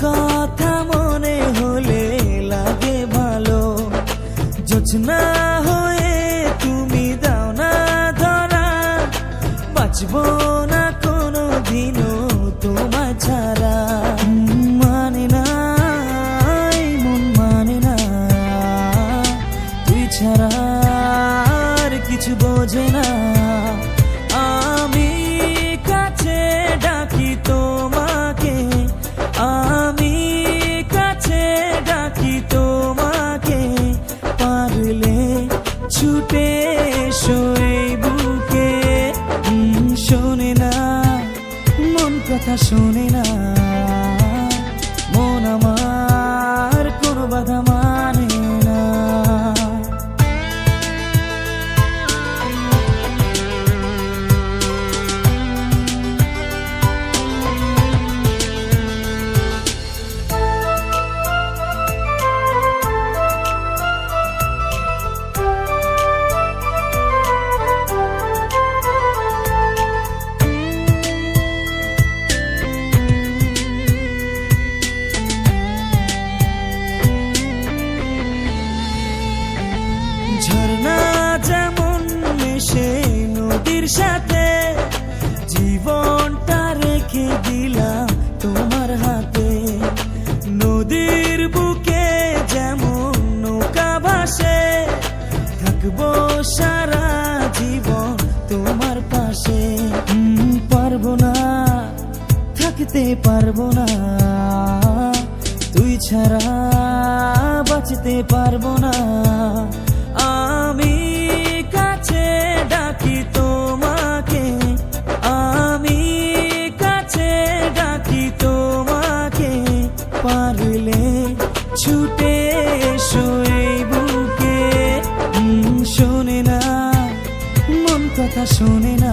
কথা মনে হলে লাগে ভালো, জোছনা হয়ে তুমি দাও না ধরা, বাঁচবো না কোনো দিনও তোমায় ছাড়া। মানে না এই মন মানে না, তুই ছাড়া আর কিছু বোঝে না। আমি কাছে ডাকি তোমাকে, আমি কাছে ডাকি তোমাকে, পারলে ছুটে এসো এই বুকে। শোনে না মন কথা শোনে না, মন আমার কোনো বাধা মানে না। ঝর্ণা যেমন মিশে নদীর সাথে, জীবনটা রেখে দিলাম তোমার হাতে। নদীর বুকে যেমন নৌকা ভাসে, থাকবো সারা জীবন তোমার পাশে। পারবো না থাকতে পারবো না, তুই ছাড়া বাঁচতে পারবো না। আমি কাছে ডাকি তোমাকে, আমি কাছে ডাকি তোমাকে, পারলে ছুটে এসো এই বুকে। শোনে না মন কথা শোনে না।